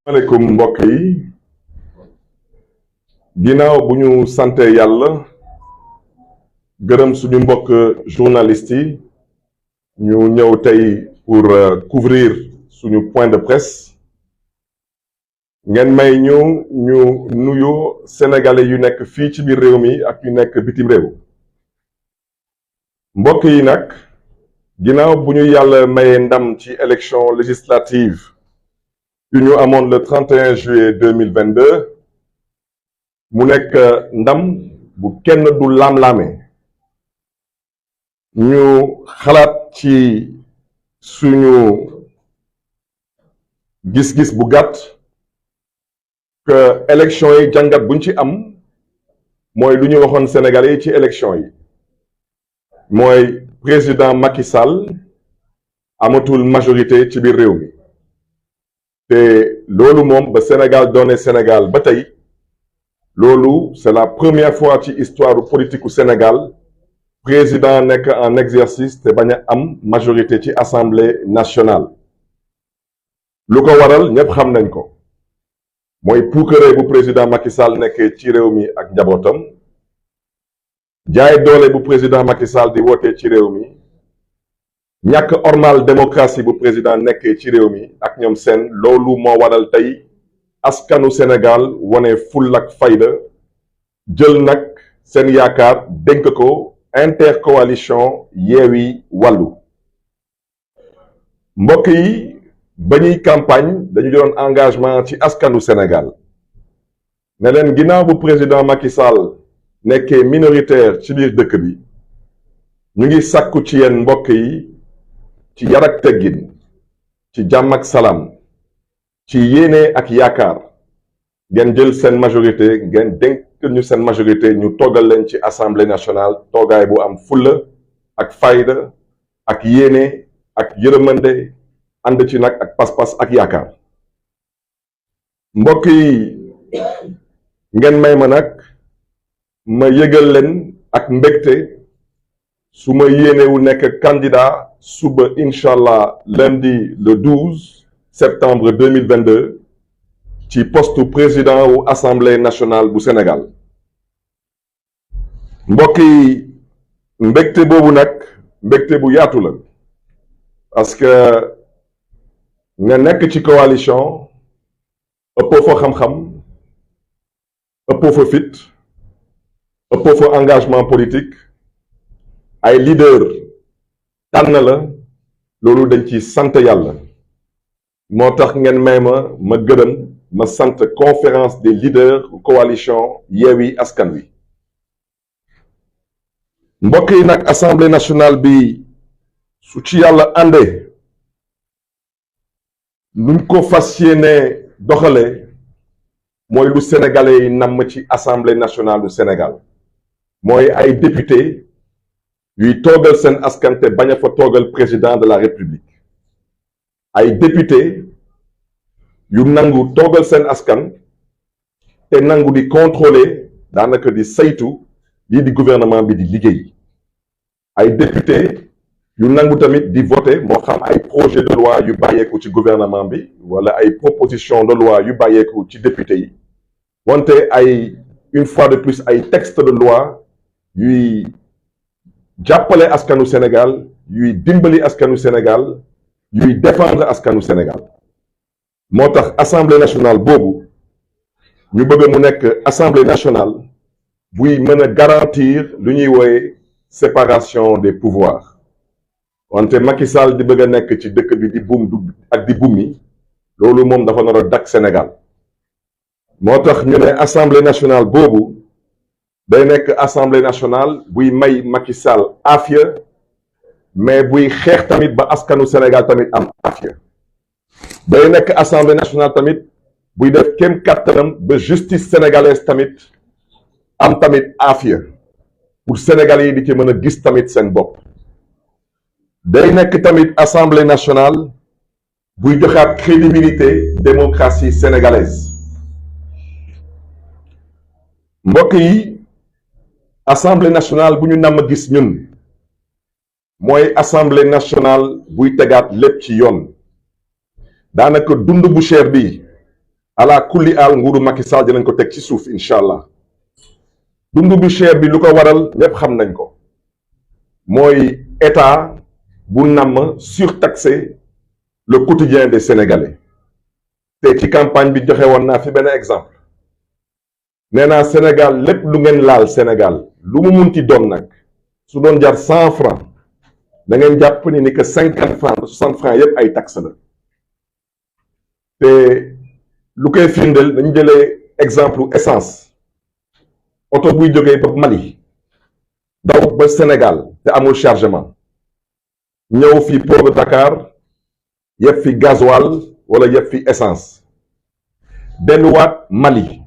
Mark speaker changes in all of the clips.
Speaker 1: maaleykum mbokk yi ginnaaw bu ñu sante yàlla gërëm suñu mbokk journalistes yi ñu ñëw tey pour couvrir suñu point de presse ngeen may ñu nuyu sénégalais yu nekk fii ci biir réew mi ak yu nekk bitim réew mbokk yi nag ginnaaw bu ñu yàlla mayee ndam ci élection législative yu ñu amoon le 31 juillet 2022 mu nekk ndam bu kenn du laam-laame ñu xalaat ci suñu gis-gis bu gàtt que élection yi jàngat buñ ci am mooy lu ñu waxoon Sénégalais yi ci élection yi mooy président Macky Sall amatul majorité ci biir réew mi te loolu moom ba Sénégal doone Sénégal ba tey loolu c'est la première fois ci histoire politique u Sénégal président nekk en exercice te bañ a am majorité ci assemblée nationale lu ko waral ñëpp xam nañ ko mooy puukare bu président Macky Sall nekkee ci réew mi ak njabootam jaay doole bu président Macky Sall di wootee ci réew mi ñàkk ormal démocratie bu président nekkee ci réew mi ak ñoom seen loolu moo waral tey askanu Sénégal wane ful ak fayda jël nag seen yaakaar dénk ko intercoalition Yewwi Wallu mbokk yi ba ñuy campagne dañu jëloon engagement ci askanu Sénégal ne leen ginnaaw bu président Macky Sall nekkee minoritaire ci biir dëkk bi ñu ngi sàkku ci yéen mbokk yi ci yar ak teggin ci jàmm ak salaam ci yéene ak yaakaar ngeen jël seen majorité ngeen dénk ñu seen majorité ñu toogal leen ci assemblée nationale toogaay bu am fulla ak fayda ak yéene ak yërëmande ànd ci nag ak pas-pas ak yaakaar mbokk yi ngeen may ma nag ma yëgal leen ak mbégte su ma yéenewu nekk candidat suba incha allah lundi le 12 septembre 2022 ci poste président wu assemblée nationale bu Sénégal mbokk yi mbégte boobu nag mbégte bu yaatu la parce que nga nekk ci coalition ëppoo fa xam-xam ëppoo fa fit ëppoo fa engagement politique ay leader tànn la loolu dañ ci sant yàlla moo tax ngeen may ma gërëm ma sant conférence des leaders coalition Yewwi Askan Wi mbokk yi nag assemblée nationale bi su ci yàlla àndee nuñ ko fas yéene doxale mooy lu sénégalais yi namm ci assemblée nationale du Sénégal mooy ay député yuy toogal seen askan te bañ a fa toogal président de la république ay député yu nangu toogal seen askan te nangu di contrôler daanaka di saytu lii di gouvernement bi di liggéey ay député yu nangu tamit di voter moo xam ay projet de loi yu bàyyeeku ci gouvernement bi wala ay proposition de loi yu bàyyeeku ci député yi wante ay une fois de plus ay texte de loi yuy jàppale askanu Sénégal yuy dimbali askanu Sénégal yuy défendre askanu Sénégal moo tax assemblée nationale boobu ñu bëgg mu nekk assemblée nationale buy mën a garantir lu ñuy woowe séparation des pouvoirs wante Macky Sall di bëgg a nekk ci dëkk bi di buum ak di bumi loolu moom dafa nar a dak Sénégal moo tax ñu ne assemblée nationale boobu day nekk assemblée nationale buy may Macky Sall aafiya mais buy xeex tamit ba askanu Sénégal tamit am aafiya day nekk assemblée nationale tamit buy def kéem kattanam ba justice sénégalaise tamit am tamit aafiya pour Sénégalais yi di ci mën a gis tamit seen bopp day nekk tamit assemblée nationale buy joxaat crédibilité démocratie sénégalaise mbokk yi assemblée nationale bu ñu namm gis ñun mooy assemblée nationale buy tegaat lépp ci yoon daanaka dund bu cher bi ala kulli al nguuru Macky Sall dinañ ko teg ci suuf incha allah. dund bi cher bi lu ko waral ñëpp xam nañ ko mooy état bu namm surtaxer le quotidien des Sénégalais te ci campagne bi joxe woon naa fi benn exemple nee naa Sénégal lépp lu ngeen laal Sénégal lu mu munti doon nag su doon jar 100 francs da ngeen jàpp ni que 50 francs 60 francs yépp ay taxe la te lu koy firndeel dañu jëlee exemple essence oto buy jógee ba Mali daw ba Sénégal te amul chargement ñëw fi port de Dakar yëpp fi gasoil wala yëpp fi essence delluwaat Mali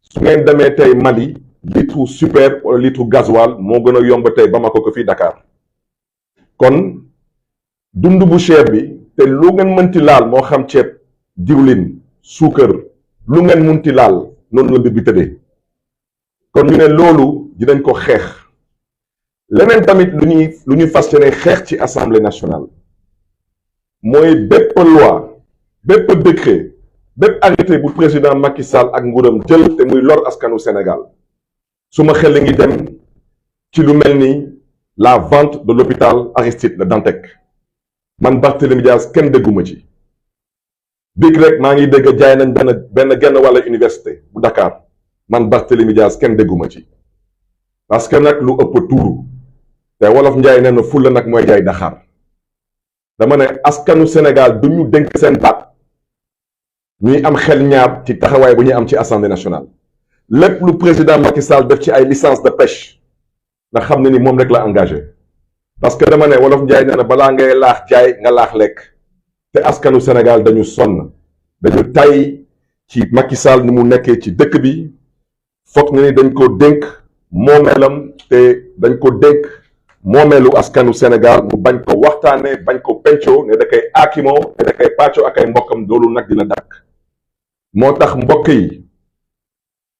Speaker 1: su ngeen demee tey Mali litre super wala litre gasoil moo gën a yomb tey Bamako ko fii Dakar kon dund bu cher bi te lu ngeen mënti laal moo xam ceeb diwlin suukar lu ngeen mënti laal noonu la mbir bi tëddee kon ñu ne loolu dinañ ko xeex leneen tamit lu ñuy fas yéene xeex ci assemblée nationale mooy bépp loi bépp décret bépp arrêté bu président Macky Sall ak nguuram jël te muy lor askanu Sénégal su ma xel ngi dem ci lu mel ni la vente de l'hôpital Aristide Le Dantec man Barthélémy Dias kenn dégguma ci biig rek maa ngi dégg jaay nañ benn genn wàlla université bu Dakar man Barthélémy Dias kenn dégguma ci parce que nag lu ëpp tuuru te wolof njaay nee na fulla nag mooy jaay daxaar dama ne askanu Sénégal du ñu dénk seen baat ñuy am xel ñaar ci taxawaay bu ñuy am ci assemblée nationale lépp lu président Macky Sall def ci ay licence de pêche nga xam ne ni moom rek la engagé parce que dama ne wolof njaay nee na balaa ngay laax jaay nga laax lekk te askanu Sénégal dañu sonn dañu tay ci Macky Sall ni mu nekkee ci dëkk bi foog na ni dañ ko dénk moomeelam te dañ ko dénk moomeelu askanu Sénégal mu bañ ko waxtaane bañ ko pencoo ne da koy aakimoo ne da koy pàccoo ak ay mbokkam loolu nag dina dakk moo tax mbokk yi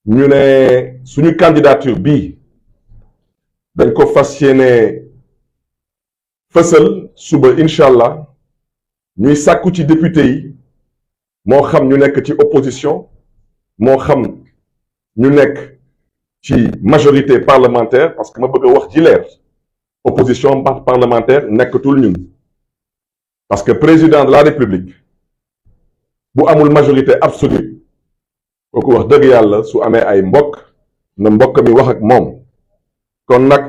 Speaker 1: ñu ne suñu candidature bii dañ ko fas yéene fësal suba incha allah ñuy sàkku ci député yi moo xam ñu nekk ci opposition moo xam ñu nekk ci majorité parlementaire parce que ma bëgg a wax ji leer opposition parlementaire nekkatul ñun parce que président de la république bu amul majorité absolue kooku wax dëgg yàlla su amee ay mbokk na mbokk mi wax ak moom kon nag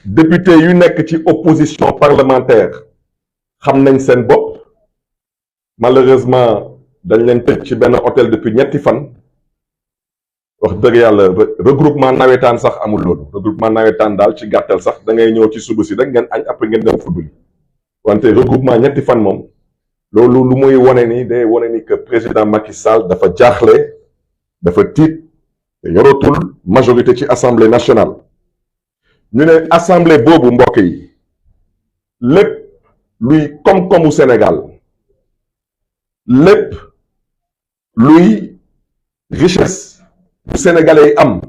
Speaker 1: député yu nekk ci opposition parlementaire xam nañ seen bopp malheureusement dañ leen tëj ci benn hôtel depuis ñetti fan wax dëgg yàlla regroupement nawetaan sax amul loolu regroupement nawetaan daal ci gàttal sax da ngay ñëw ci suba si rek ngeen añ après ngeen dem football wante regroupement ñetti fan moom loolu lu muy wone ni day wone ni que président Macky Sall dafa jaaxle dafa tiit te yoratul majorité ci assemblée nationale ñu ne assemblée boobu mbokk yi lépp luy koom-koomu Sénégal lépp luy richesse bu sénégalais yi am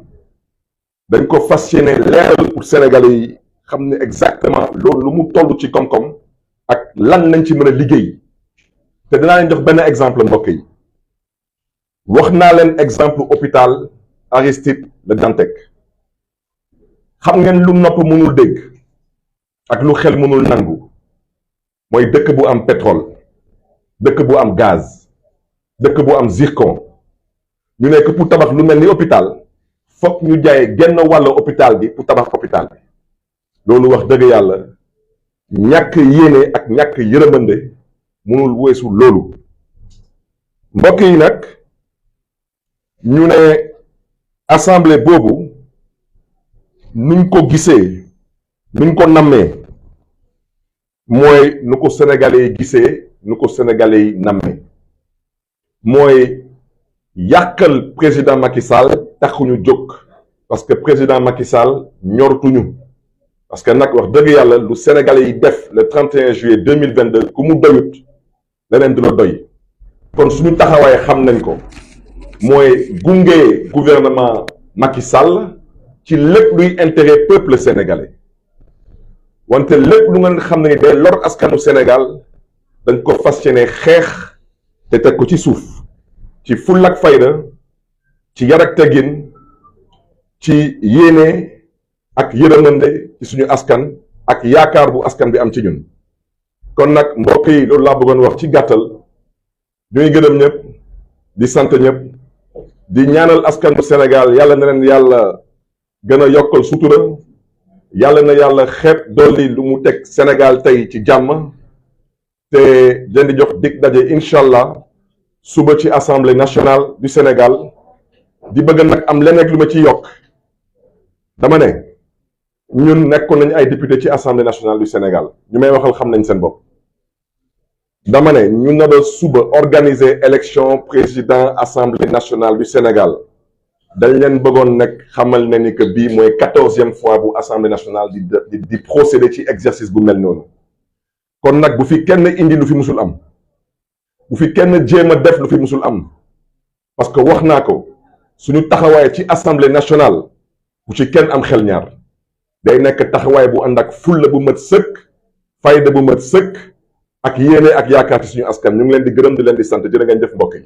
Speaker 1: dañ ko fas yéene leeral pour sénégalais yi xam ne exactement loolu lu mu toll ci koom-koom ak lan lañ ci mën a liggéey te dinaa leen jox benn exemple mbokk yi wax naa leen exemple hôpital Aristide Le Dantec xam ngeen lu nopp mënul dégg ak lu xel mënul nangu mooy dëkk bu am pétrole dëkk bu am gaz dëkk bu am zircon ñu nekk pour tabax lu mel ni hôpital fokk ñu jaayee genn wàllu hôpital bi pour tabax hôpital bi loolu wax dëgg yàlla ñàkk yéene ak ñàkk yërëmande mënul weesu loolu mbokk yi nag ñu ne assemblée boobu nuñ ko gisee nuñ ko nammee mooy nu ko sénégalais yi gisee nu ko sénégalais yi nammee mooy yàqal président Macky Sall taxuñu jóg parce que président Macky Sall ñortuñu parce que nag wax dëgg yàlla lu sénégalais yi def le 31 juillet 2022 ku mu doyut leneen du la doy kon suñu taxawaay xam nañ ko mooy gunge gouvernement Macky Sall ci lépp luy intérêt peuple sénégalais wante lépp lu ngeen xam ne day lor askanu Sénégal dañ ko fas yéene xeex te teg ko ci suuf ci fulla ak fayda ci yar ak teggin ci yéene ak yërëmande ci suñu askan ak yaakaar bu askan bi am ci ñun. kon nag mbokk yi loolu laa bëggoon wax ci gàttal ñuy gërëm ñëpp di sant ñëpp di ñaanal askan bu Sénégal yàlla na leen yàlla gën a yokkal sutura yàlla na yàlla xeeb dolli lu mu teg Sénégal tey ci jàmm te leen di jox dig daje incha allah suba ci assemblée nationale du Sénégal di bëgg nag am leneen lu ma ci yokk dama ne ñun nekkoon nañu ay député ci assemblée nationale du Sénégal ñu may waxal xam nañ seen bopp dama ne ñu nar a suba organiser élection président assemblée nationale du Sénégal dañ leen bëggoon nag xamal ne ni que bii mooy 14e fois bu assemblée nationale di procéder ci exercice bu mel noonu kon nag bu fi kenn indi lu fi musul am bu fi kenn jéem a def lu fi musul am parce que wax naa ko suñu taxawaay ci assemblée nationale bu ci kenn am xel ñaar day nekk taxawaay bu ànd ak fulla bu mat sëkk fayda bu mat sëkk ak yéene ak yaakaar ci suñu askan ñu ngi leen di gërëm di leen di sant jërë ngeen jëf mbokk yi